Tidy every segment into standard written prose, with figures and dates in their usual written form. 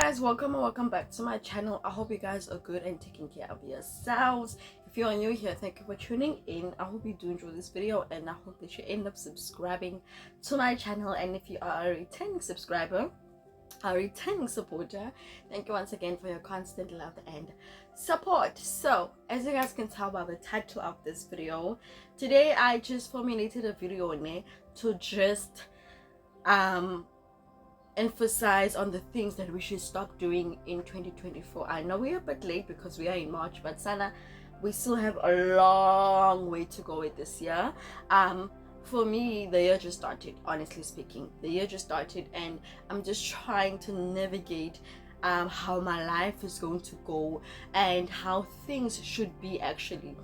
guys, welcome and welcome back to my channel. I hope you guys are good and taking care of yourselves. If you are new here, thank you for tuning in. I hope you do enjoy this video and I hope that you end up subscribing to my channel. And if you are a returning subscriber, a returning supporter, thank you once again for your constant love and support. So as you guys can tell by the title of this video, today I just formulated a video on it to just emphasize on the things that we should stop doing in 2024. I know we're a bit late because we are in March, but Sana, we still have a long way to go with this year. For me, the year just started. Honestly speaking, the year just started and I'm just trying to navigate how my life is going to go and how things should be actually.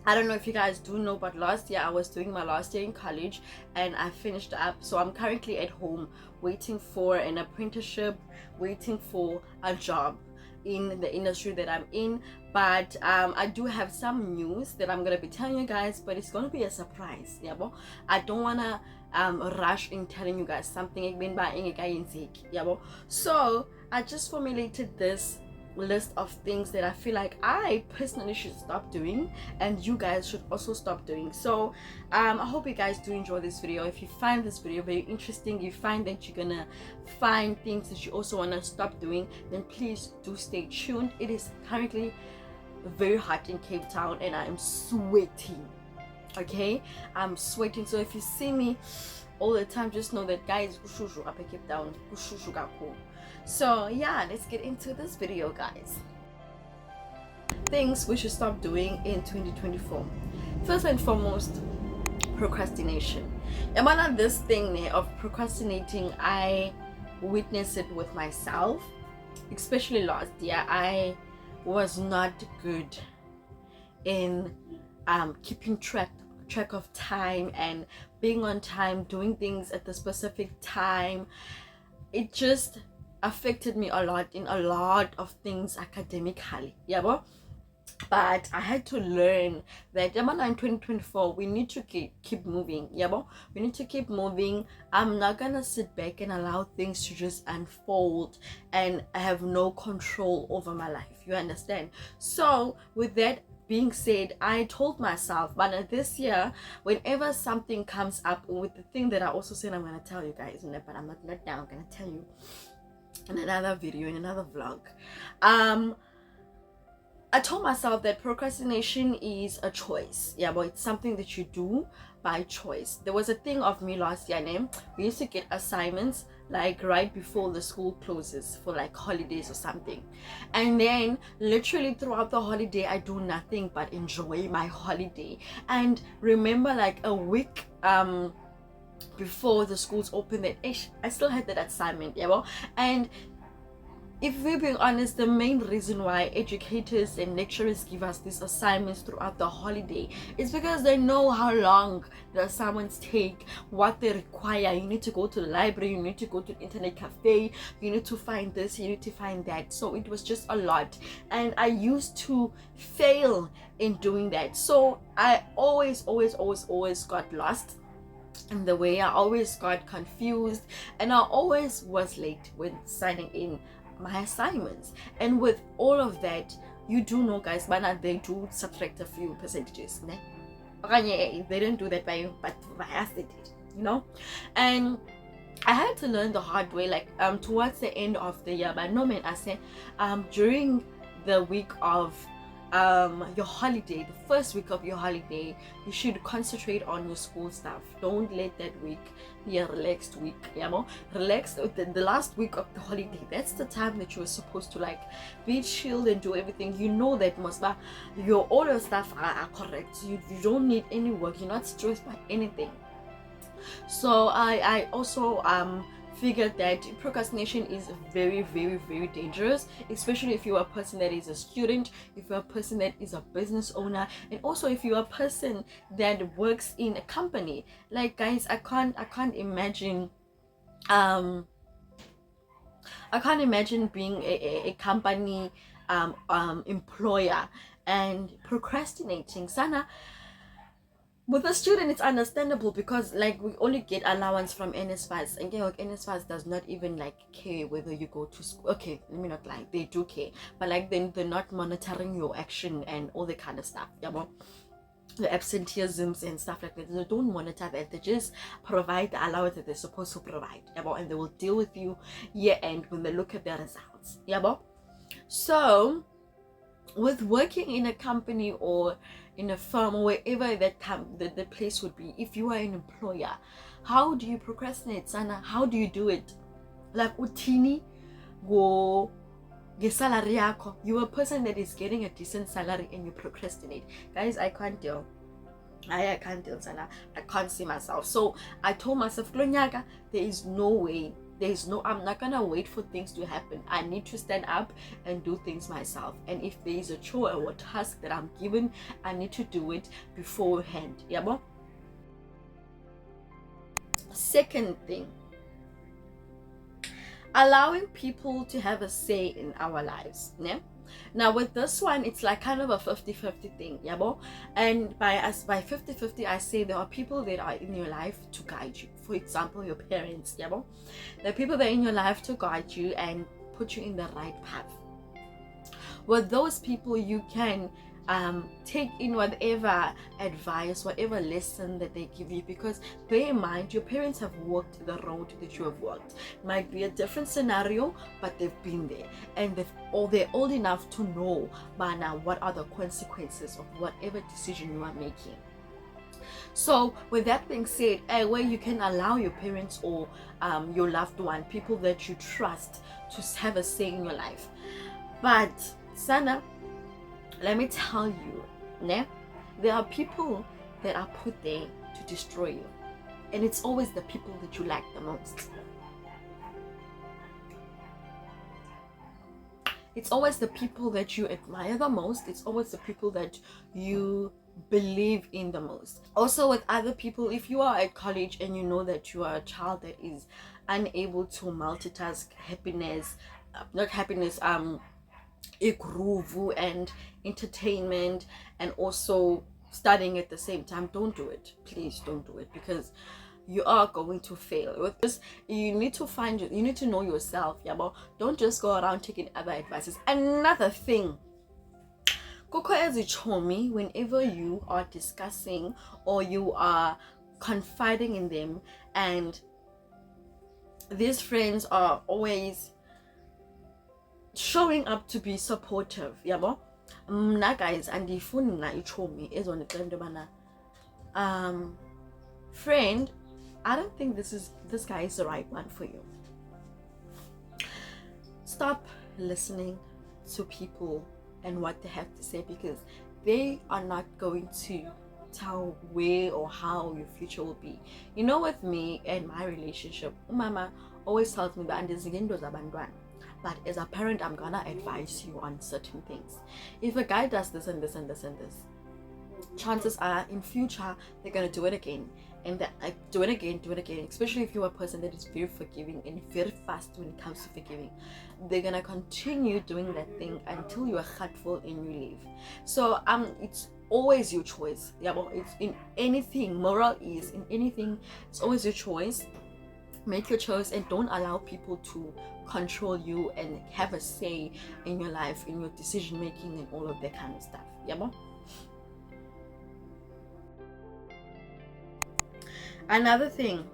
I don't know if you guys do know, but last year I was doing my last year in college and I finished up. So I'm currently at home waiting for an apprenticeship, waiting for a job in the industry that I'm in. But I do have some news that I'm gonna be telling you guys, but it's gonna be a surprise. Yeah, but I don't wanna rush in telling you guys something. So I just formulated this list of things that I feel like I personally should stop doing and you guys should also stop doing. So I hope you guys do enjoy this video. If you find this video very interesting, you find that you're gonna find things that you also want to stop doing, then please do stay tuned. It is currently very hot in Cape Town and I am sweating. Okay, I'm sweating, so if you see me all the time, just know that guys, up in Cape Town. So yeah, let's get into this video, guys. Things we should stop doing in 2024. First and foremost, procrastination. And this thing of procrastinating, I witnessed it with myself, especially last year. I was not good in keeping track of time and being on time, doing things at the specific time. It just affected me a lot in a lot of things academically, but I had to learn that in 2024 we need to keep moving, we need to keep moving. I'm not gonna sit back and allow things to just unfold and I have no control over my life, you understand? So with that being said, I told myself, but this year, whenever something comes up with the thing that I also said I'm gonna tell you guys, but I'm not now, I'm gonna tell you in another video, in another vlog. I told myself that procrastination is a choice, but it's something that you do by choice. There was a thing of me last year, we used to get assignments like right before the school closes for like holidays or something, and then literally throughout the holiday I do nothing but enjoy my holiday. And remember, like a week before the schools open, that I still had that assignment, and if we're being honest, the main reason why educators and lecturers give us these assignments throughout the holiday is because they know how long the assignments take, what they require. You need to go to the library, you need to go to the internet cafe, you need to find this, you need to find that. So it was just a lot and I used to fail in doing that. So I always got lost in the way. I always got confused and I always was late when signing in my assignments. And with all of that, you do know, guys, but they do subtract a few percentages, they didn't do that by you, but I did it, and I had to learn the hard way, like towards the end of the year. But no, man, I said during the week of your holiday, the first week of your holiday, you should concentrate on your school stuff. Don't let that week be a relaxed week, relax. The last week of the holiday, that's the time that you were supposed to like be chilled and do everything. You know that all your stuff are correct. You don't need any work, you're not stressed by anything. So I also figured that procrastination is very dangerous, especially if you're a person that is a student, if you're a person that is a business owner, and also if you're a person that works in a company. Like, guys, I can't imagine being a company employer and procrastinating. Sana, with a student it's understandable because like we only get allowance from NSFAS, and like, NSFAS does not even like care whether you go to school. Okay, let me not lie, they do care, but like then they're not monitoring your action and all the kind of stuff, yeah, well, the absenteeisms and stuff like that. They don't monitor that, they just provide the allowance that they're supposed to provide, yeah, well, and they will deal with you year end when they look at their results, yeah, well. So with working in a company or in a firm or wherever the place would be, if you are an employer, how do you procrastinate, Sana? How do you do it? Like utini go salary yako, you're a person that is getting a decent salary and you procrastinate. Guys, I can't deal. I can't deal, Sana. I can't see myself. So I told myself, there is no way. I'm not gonna wait for things to happen. I need to stand up and do things myself. And if there is a chore or a task that I'm given, I need to do it beforehand. Yeah, but second thing, allowing people to have a say in our lives. Yeah. Now with this one, it's like kind of a 50-50 thing, yeah, bo? And by 50-50, I say there are people that are in your life to guide you. For example, your parents, yeah, bo? There are people that are in your life to guide you and put you in the right path. With those people, you can take in whatever advice, whatever lesson that they give you, because bear in mind, your parents have walked the road that you have walked. It might be a different scenario, but they've been there, and they're old enough to know by now what are the consequences of whatever decision you are making. So with that being said, where you can allow your parents or your loved one, people that you trust, to have a say in your life. But Sana, let me tell you, there are people that are put there to destroy you, and it's always the people that you like the most. It's always the people that you admire the most. It's always the people that you believe in the most. Also with other people, if you are at college and you know that you are a child that is unable to multitask groove and entertainment and also studying at the same time, don't do it. Please don't do it, because you are going to fail. With this, you need to know yourself, yeah, but don't just go around taking other advices. Another thing, Koko ezichomi, whenever you are discussing or you are confiding in them, and these friends are always showing up to be supportive, yabo, guys, andifuni mna ichomi ezonixela into yobana friend, I don't think this guy is the right one for you. Stop listening to people and what they have to say, because they are not going to tell where or how your future will be. You know, with me and my relationship, mama always tells me that but as a parent, I'm gonna advise you on certain things. If a guy does this and this and this and this, chances are in future they're gonna do it again, and do it again, especially if you're a person that is very forgiving and very fast when it comes to forgiving. They're gonna continue doing that thing until you are hurtful and you leave. So it's always your choice. Yeah, but it's in anything, moral is in anything, it's always your choice. Make your choice and don't allow people to control you and have a say in your life, in your decision making and all of that kind of stuff. Yeah, but another thing,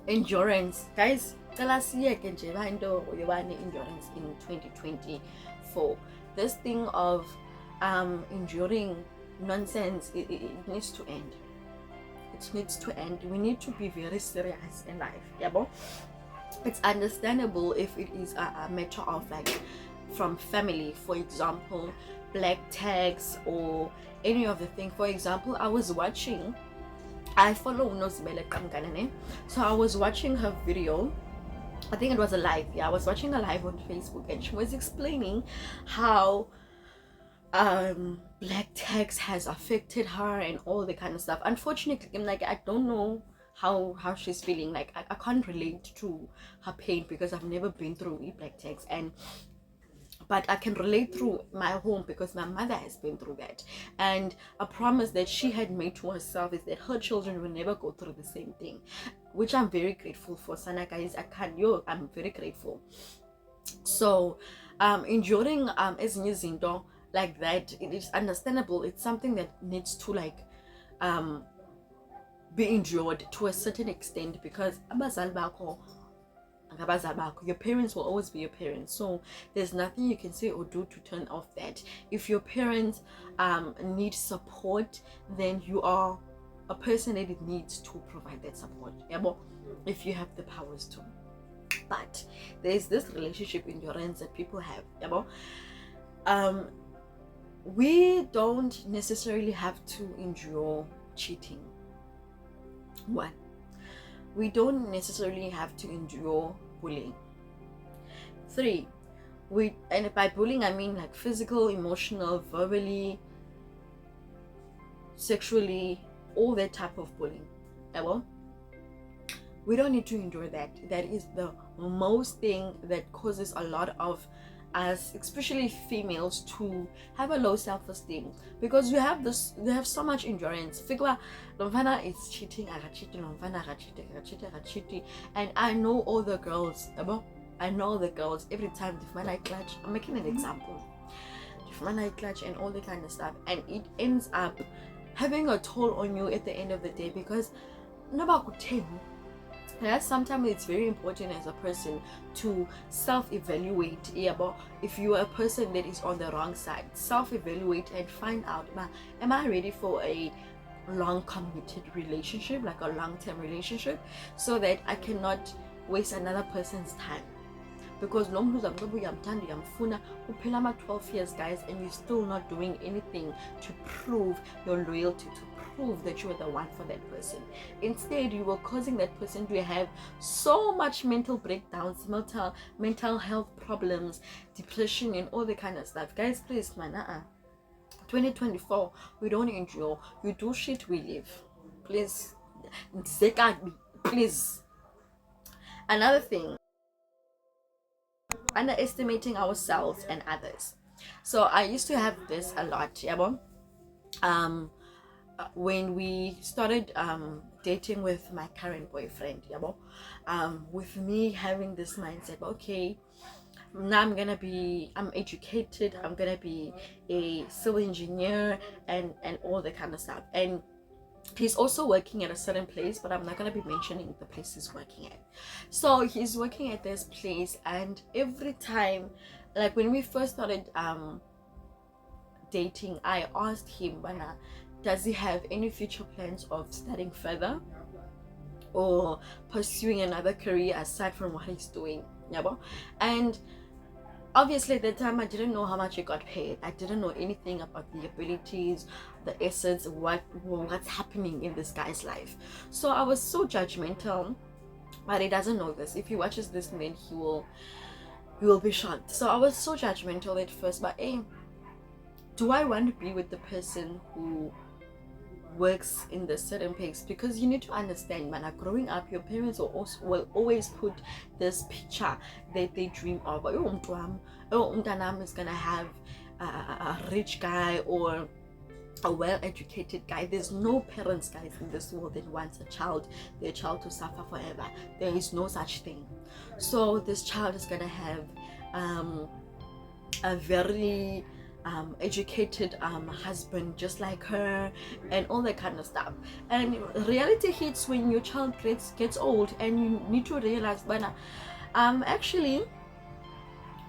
endurance, guys. Endurance in 2024. This thing of enduring nonsense, it needs to end. It needs to end. We need to be very serious in life. Yeah, but it's understandable if it is a matter of like from family, for example, black tags or any of the thing. For example, I follow Unozibele Kamganane, so I was watching her video. I think it was a live. Yeah, I was watching a live on Facebook, and she was explaining how black tax has affected her and all the kind of stuff. Unfortunately, I'm like, I don't know how she's feeling. Like I can't relate to her pain because I've never been through black tax. And but I can relate through my home because my mother has been through that. And a promise that she had made to herself is that her children will never go through the same thing, which I'm very grateful for. Sana guys, I'm very grateful. So enduring ezinye izinto like that, it is understandable. It's something that needs to like be endured to a certain extent, because abazali bakho, your parents will always be your parents. So there's nothing you can say or do to turn off that. If your parents need support, then you are a person that needs to provide that support, yeah, but if you have the powers to. But there's this relationship endurance that people have, yeah, but we don't necessarily have to endure cheating. One, we don't necessarily have to endure bullying. 3, and by bullying I mean like physical, emotional, verbally, sexually, all that type of bullying. Well, we don't need to endure that. That is the most thing that causes a lot of us, especially females, to have a low self-esteem, because we have so much endurance. Figure Lomfana is cheating, and I know all the girls, every time if man I clutch, I'm making an example, if man I clutch and all the kind of stuff, and it ends up having a toll on you at the end of the day, because yes, sometimes it's very important as a person to self-evaluate. Yeah, but if you are a person that is on the wrong side, self-evaluate and find out, am I ready for a long committed relationship, like a long-term relationship, so that I cannot waste another person's time. Because long as I'm 12 years, guys, and you're still not doing anything to prove your loyalty, to prove that you are the one for that person. Instead, you were causing that person to have so much mental breakdowns, mental health problems, depression, and all the kind of stuff. Guys, please, man, 2024, we don't endure. You do shit, we live. Please, please. Another thing, underestimating ourselves and others. So I used to have this a lot, yeah, when we started dating with my current boyfriend, yeah, with me having this mindset, okay, now I'm educated, I'm gonna be a civil engineer and all the kind of stuff, and he's also working at a certain place, but I'm not going to be mentioning the place he's working at. So he's working at this place, and every time, like when we first started dating, I asked him, does he have any future plans of studying further or pursuing another career aside from what he's doing, yeah, and obviously at the time I didn't know how much he got paid. I didn't know anything about the abilities, the assets, what's happening in this guy's life. So I was so judgmental, but he doesn't know this. If he watches this, then he will be shocked. So I was so judgmental at first, but hey, do I want to be with the person who works in the certain place? Because you need to understand, man, growing up, your parents will always put this picture that they dream of. Umtanam is gonna have a rich guy or a well-educated guy. There's no parents, guys, in this world that wants their child to suffer forever. There is no such thing. So this child is gonna have a very educated husband just like her and all that kind of stuff. And reality hits when your child gets old, and you need to realize, but actually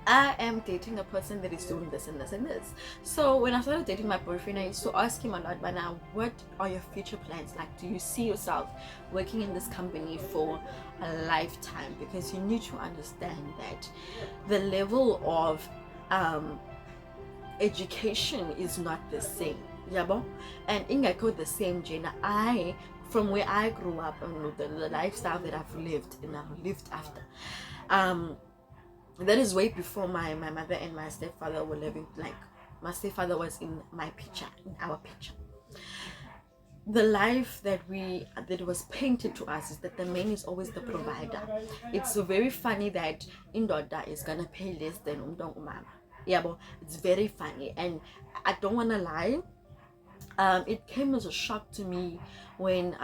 I am dating a person that is doing this and this and this. So when I started dating my boyfriend, I used to ask him a lot, but now, what are your future plans? Like, do you see yourself working in this company for a lifetime? Because you need to understand that the level of education is not the same, yabo, and ingekho the same gender. From where I grew up and the lifestyle that I've lived and I've lived after, that is way before my mother and my stepfather were living. Like, my stepfather was in my picture, in our picture. The life that was painted to us is that the man is always the provider. It's so very funny that indoda is gonna pay less than umama. Yeah, but it's very funny, and I don't want to lie. It came as a shock to me when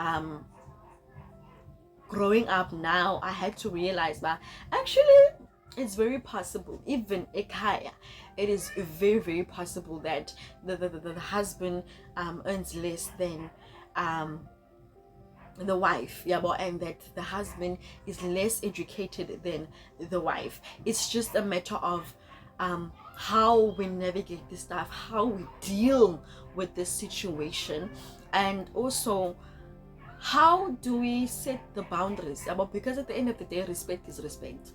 growing up now, I had to realize that actually it's very possible, even ekaya, it is very, very possible that the husband earns less than the wife, yeah, but and that the husband is less educated than the wife. It's just a matter of how we navigate this stuff, how we deal with this situation, and also how do we set the boundaries about, because at the end of the day, respect is respect.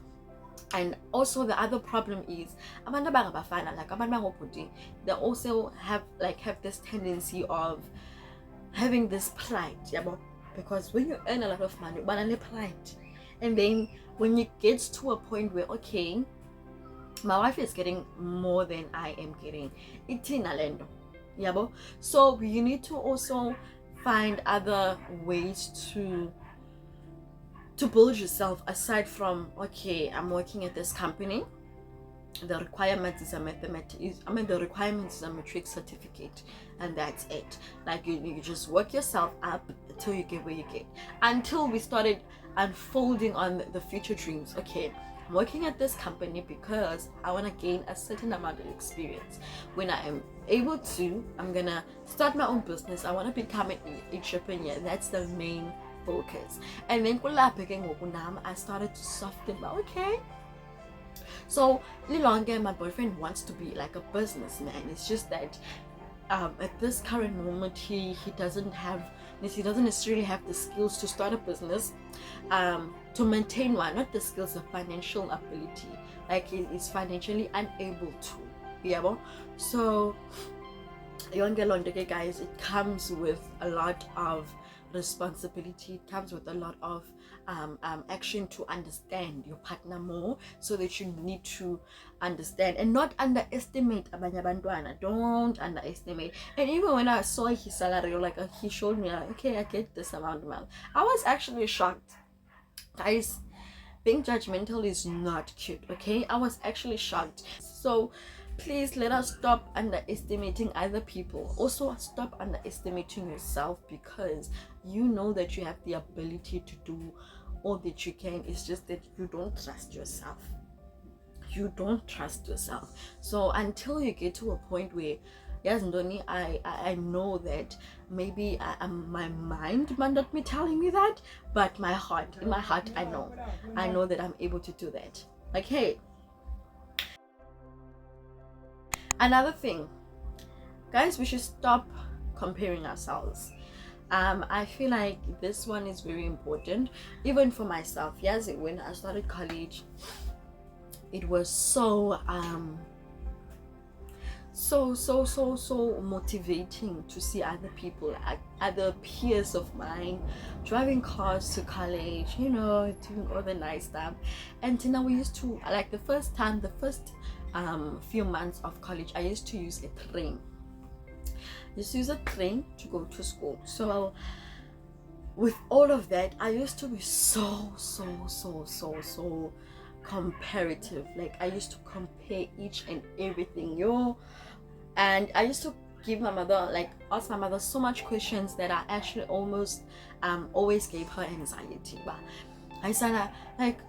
And also the other problem is abantu abangabafana, like abantu bangobhuti, they also have this tendency of having this pride, yabo, because when you earn a lot of money, banana pride, and then when it gets to a point where, okay, my wife is getting more than I am getting, itina lendo, yabo. So you need to also find other ways to build yourself aside from, okay, I'm working at this company, the requirements is a mathematics, the requirements is a matric certificate, and that's it. Like you just work yourself up until you get where you get. Until we started unfolding on the future dreams. Okay, I'm working at this company because I want to gain a certain amount of experience. When I am able to, I'm gonna start my own business. I want to become an entrepreneur. That's the main focus. And then I started to soften, but okay. So Lilonge, my boyfriend, wants to be like a businessman. It's just that at this current moment he doesn't necessarily have the skills to start a business, to maintain one, not the skills, the financial ability. Like he is financially unable to. Yeah, so guys, it comes with a lot of responsibility. It comes with a lot of action to understand your partner more, so that you need to understand and not underestimate abanye abantwana. Don't underestimate. And even when I saw his salary, like he showed me, like, okay, I get this amount of money, I was actually shocked, guys. Being judgmental is not cute, okay? I was actually shocked. So please let us stop underestimating other people. Also stop underestimating yourself, because you know that you have the ability to do all that you can. It's just that you don't trust yourself. You don't trust yourself. So until you get to a point where, yes, Ndoni, I know that maybe my mind might not be telling me that, but in my heart, I know that I'm able to do that. Like, hey, another thing, guys, we should stop comparing ourselves. I feel like this one is very important, even for myself. Yes, when I started college, it was so motivating to see other people, other peers of mine driving cars to college, doing all the nice stuff. And now we used to, like, the first few months of college, I used to use a train. To go to school. So with all of that, I used to be so comparative. Like, I used to compare each and everything, and I used to ask my mother so much questions that I actually almost always gave her anxiety. But I said, like,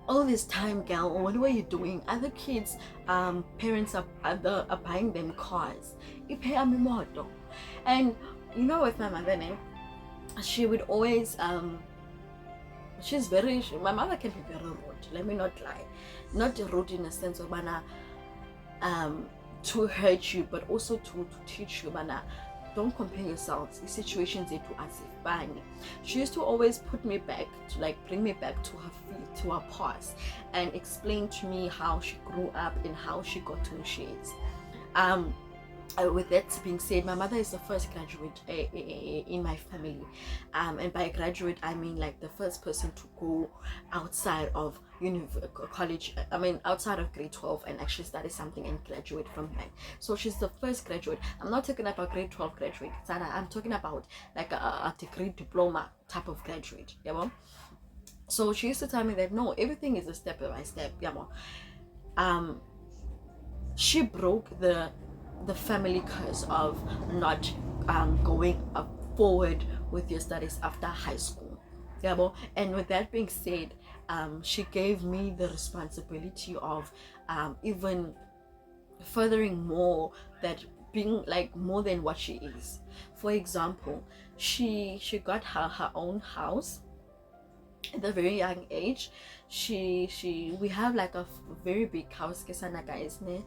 all this time, girl, what were you doing? Other kids, parents are buying them cars. You pay a moto. And with my mother, she would always my mother can be very rude, let me not lie. Not rude in a sense of to hurt you, but also to teach you, don't compare yourselves. The situations to as if bang. She used to always put me back, to bring me back to her feet, to her past, and explain to me how she grew up and how she got to where she is. With that being said, my mother is the first graduate in my family, and by graduate I mean like the first person to go outside of college, outside of grade 12 and actually study something and graduate from that. So she's the first graduate. I'm not talking about grade 12 graduate, I'm talking about like a degree diploma type of graduate, so she used to tell me that no, everything is a step by step, she broke the family curse of not going forward with your studies after high school. Yeah, well, and with that being said, she gave me the responsibility of even furthering more, that being like more than what she is. For example, she got her own house at a very young age. She we have like a very big house, kesana guys ne.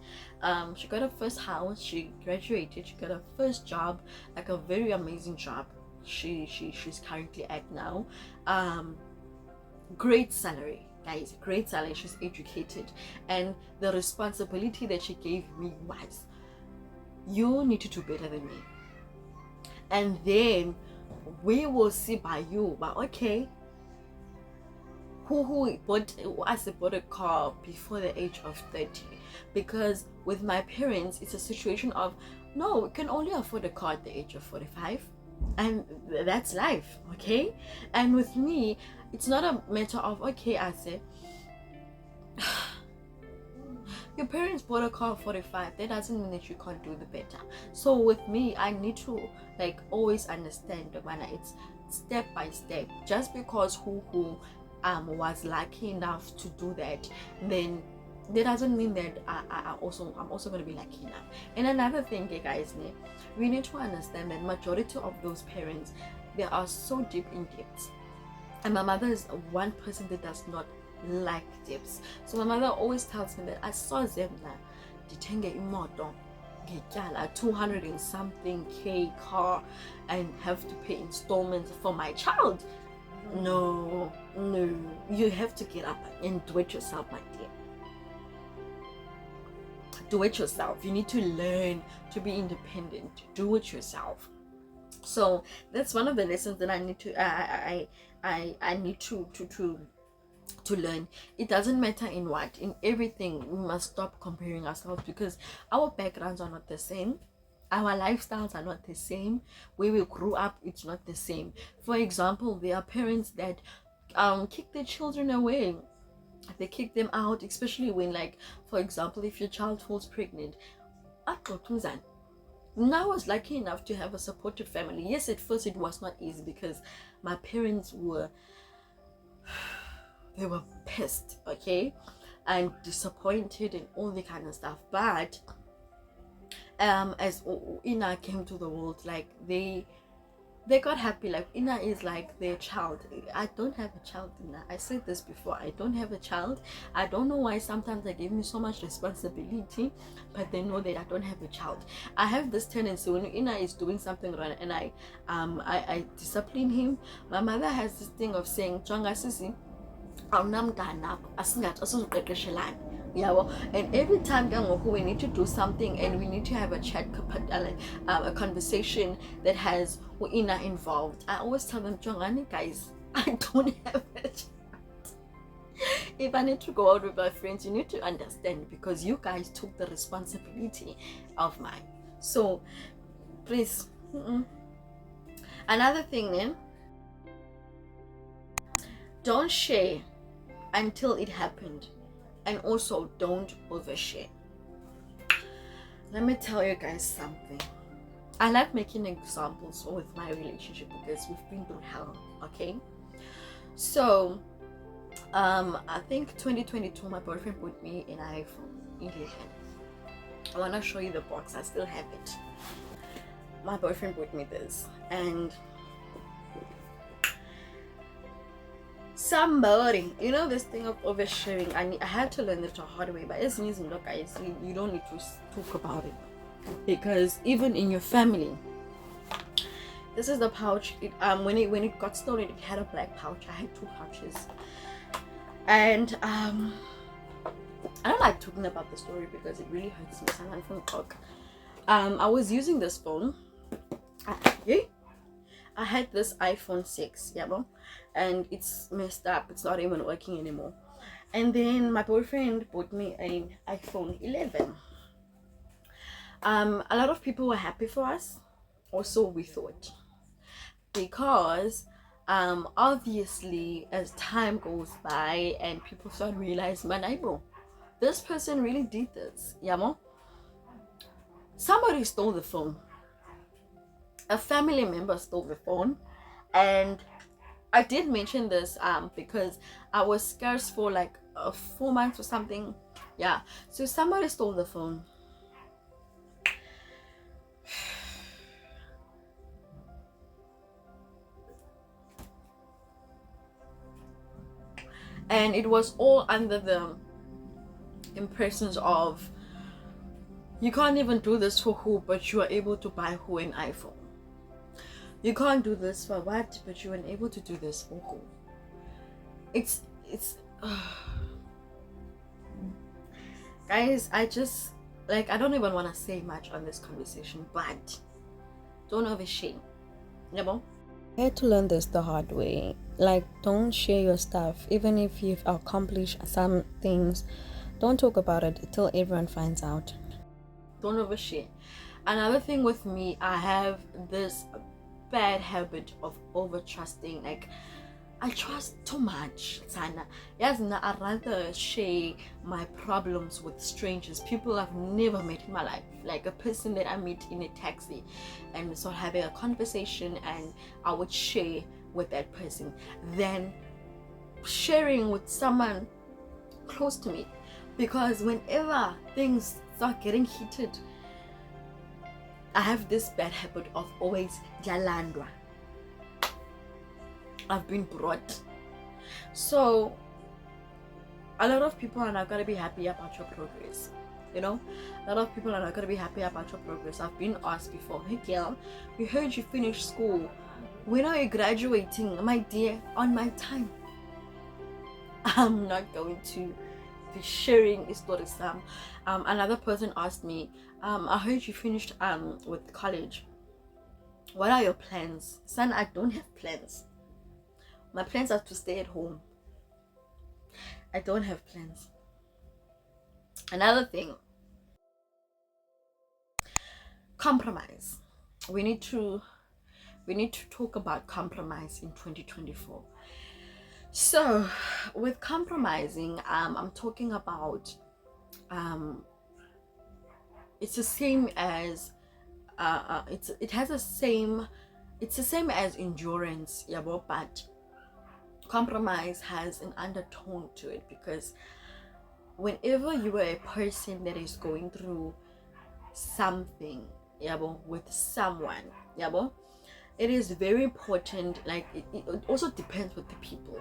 She got her first house, she graduated, she got her first job, like a very amazing job. She's currently at now. Great salary, guys, great salary. She's educated, and the responsibility that she gave me was, you need to do better than me, and then we will see by you. But okay, who bought a car before the age of 30? Because with my parents, it's a situation of, no, we can only afford a car at the age of 45, and that's life, okay? And with me, it's not a matter of, okay, I say, your parents bought a car at 45, that doesn't mean that you can't do the better. So with me, I need to like always understand the manner. It's step by step. Just because who was lucky enough to do that, then that doesn't mean that I'm also going to be lucky enough. And another thing, guys, we need to understand that majority of those parents, they are so deep in debt. And my mother is one person that does not like debts. So my mother always tells me that I saw them ditenge imoto ngetyala 200 and something K car and have to pay installments for my child. No, you have to get up and do it yourself, my dear. Do it yourself. You need to learn to be independent. Do it yourself. So that's one of the lessons that I need to I need to learn. It doesn't matter in what, in everything. We must stop comparing ourselves, because our backgrounds are not the same, our lifestyles are not the same, where we grew up, it's not the same. For example, there are parents that kick their children away. They kick them out, especially when, like, for example, if your child falls pregnant. Now I was lucky enough to have a supportive family. Yes, at first it was not easy, because my parents were pissed, okay, and disappointed and all the kind of stuff. But as Ina came to the world, like they got happy. Like Ina is like their child. I don't have a child, Ina. I said this before. I don't have a child. I don't know why sometimes they give me so much responsibility, but they know that I don't have a child. I have this tendency when Ina is doing something wrong and I discipline him. My mother has this thing of saying, "Jonga sisi, awunamntana asingathi asizuqeqeshelana." Yeah, and every time we need to do something and we need to have a chat, a conversation that has Ina involved, I always tell them, Jongani guys, I don't have a chat. If I need to go out with my friends, you need to understand, because you guys took the responsibility of mine. So please. Another thing then, don't share until it happened. And also, don't overshare. Let me tell you guys something. I like making examples with my relationship, because we've been through hell, okay? So, I think 2022, my boyfriend bought me an iPhone 11. I want to show you the box. I still have it. My boyfriend bought me this, and somebody, you know, this thing of oversharing, I had to learn it the hard way. But it's easy, look guys, you don't need to talk about it, because even in your family, this is the pouch. When it got stolen, it had a black pouch. I had two pouches, and I don't like talking about the story because it really hurts me. Someone from talk. I was using this phone. I had this iPhone 6, yeah, bro, and it's messed up. It's not even working anymore. And then my boyfriend bought me an iPhone 11. A lot of people were happy for us, or so we thought, because obviously as time goes by and people start realizing, man, bro, this person really did this, yeah, bro. somebody stole the phone. A family member stole the phone, and I did mention this because I was scarce for like 4 months or something. Yeah, so somebody stole the phone. And it was all under the impressions of, you can't even do this for who, but you are able to buy who an iPhone. You can't do this for what, but you are able to do this for who. It's guys, I just, like, I don't even want to say much on this conversation, but don't overshare. You know? I had to learn this the hard way. Like, don't share your stuff. Even if you've accomplished some things, don't talk about it until everyone finds out. Don't overshare. Another thing with me, I have this bad habit of over trusting. Like, I trust too much, Sana. Yes, I'd rather share my problems with strangers, people I've never met in my life, like a person that I meet in a taxi, and start having a conversation, and I would share with that person, than sharing with someone close to me. Because whenever things start getting heated, I have this bad habit of always jalandwa. I've been brought. So a lot of people are not going to be happy about your progress. You know, a lot of people are not going to be happy about your progress. I've been asked before, hey girl, we heard you finished school. When are you graduating? My dear, on my time. I'm not going to be sharing stories. Another person asked me, I heard you finished with college. What are your plans? Son, I don't have plans. My plans are to stay at home. I don't have plans. Another thing, compromise. We need to talk about compromise in 2024. So with compromising, I'm talking about it's the same as it's the same as endurance, yeah, but compromise has an undertone to it, because whenever you are a person that is going through something, yeah, with someone, yeah, it is very important. Like it also depends with the people.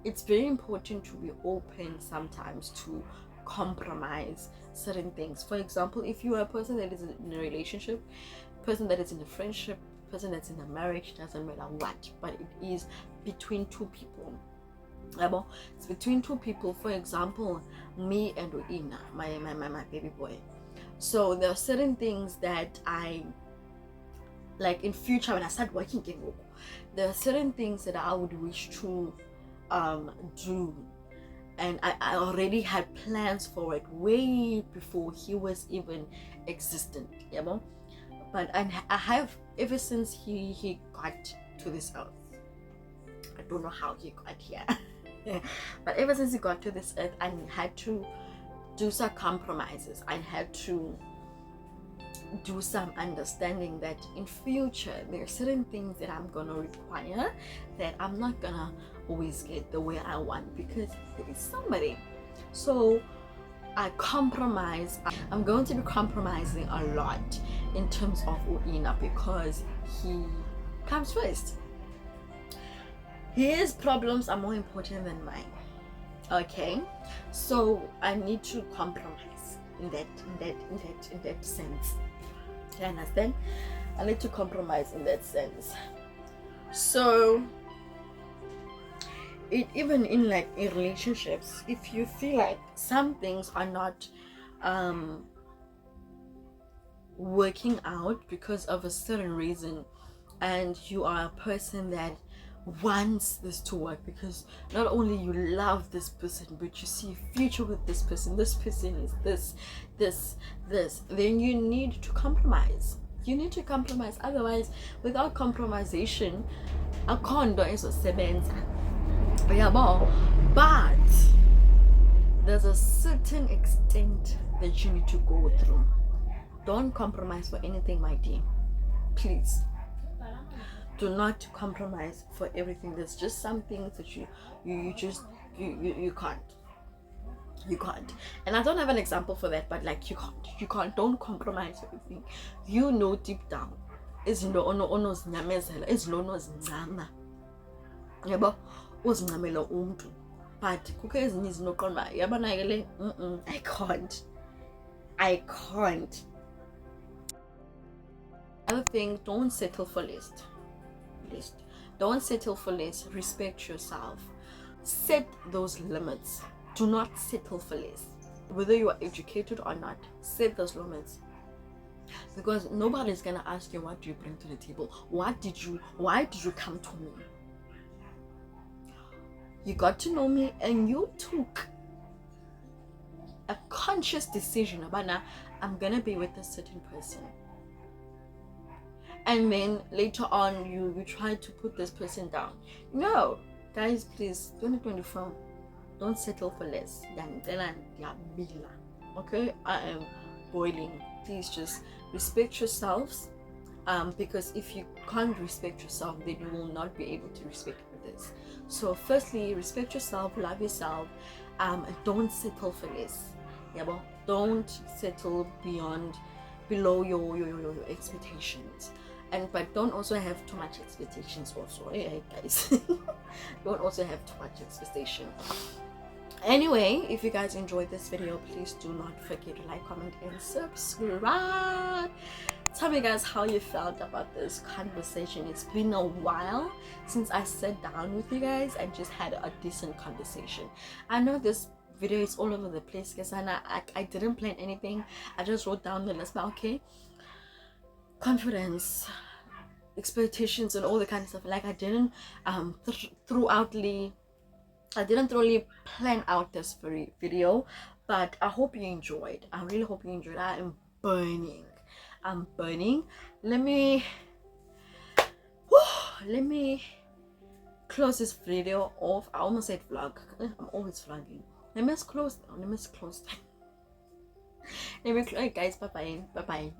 It's very important to be open sometimes to compromise certain things. For example, if you are a person that is in a relationship, person that is in a friendship, person that's in a marriage, doesn't matter what, but it is between two people. It's between two people. For example, me and Uina, my baby boy. So there are certain things that I like in future when I start working in work. There are certain things that I would wish to do, and I already had plans for it way before he was even existent, yeah, but I have, ever since he got to this earth. I don't know how he got here. But ever since he got to this earth, I had to do some compromises. I had to do some understanding that in future there are certain things that I'm gonna require that I'm not gonna always get the way I want, because there is somebody. So I compromise. I'm going to be compromising a lot in terms of Uina, because he comes first. His problems are more important than mine. Okay, so I need to compromise in that sense. You understand? I need to compromise in that sense. So even in like in relationships, if you feel like some things are not working out because of a certain reason, and you are a person that wants this to work because not only you love this person, but you see a future with this person is this, then you need to compromise. Otherwise, without compromisation, akhondo ezosebenza. But there's a certain extent that you need to go through. don't compromise for anything, my dear. Please do not compromise for everything. There's just some things that you can't. You can't. And I don't have an example for that, but like you can't. Don't compromise for everything. You know deep down is no zinyamezela, is no zincama. Yabo uzincamela umuntu. But kukho ezinye izinto oqonda yabona ke le I can't. Other thing, don't settle for less. Don't settle for less. Respect yourself. Set those limits. Do not settle for less. Whether you are educated or not, set those limits. Because nobody's gonna ask you, what do you bring to the table? Why did you come to me? You got to know me and you took a conscious decision about, now I'm gonna be with a certain person. And then later on you try to put this person down. No, guys, please, 2024, don't settle for less. Okay, I am boiling. Please just respect yourselves, because if you can't respect yourself, then you will not be able to respect others. So firstly, respect yourself, love yourself, don't settle for less. Don't settle below your expectations. But don't also have too much expectations also. Yeah, guys. Don't also have too much expectation. Anyway, if you guys enjoyed this video, please do not forget to like, comment, and subscribe. Tell me guys how you felt about this conversation. It's been a while since I sat down with you guys and just had a decent conversation. I know this video is all over the place, guys, and I didn't plan anything. I just wrote down the list, but okay, confidence, expectations, and all the kind of stuff. Like I didn't I didn't really plan out this video, but I hope you enjoyed. I really hope you enjoyed. I am burning. I'm burning. Let me close this video off. I almost said vlog. I'm always vlogging. Let me close. Let me close. Guys, bye bye.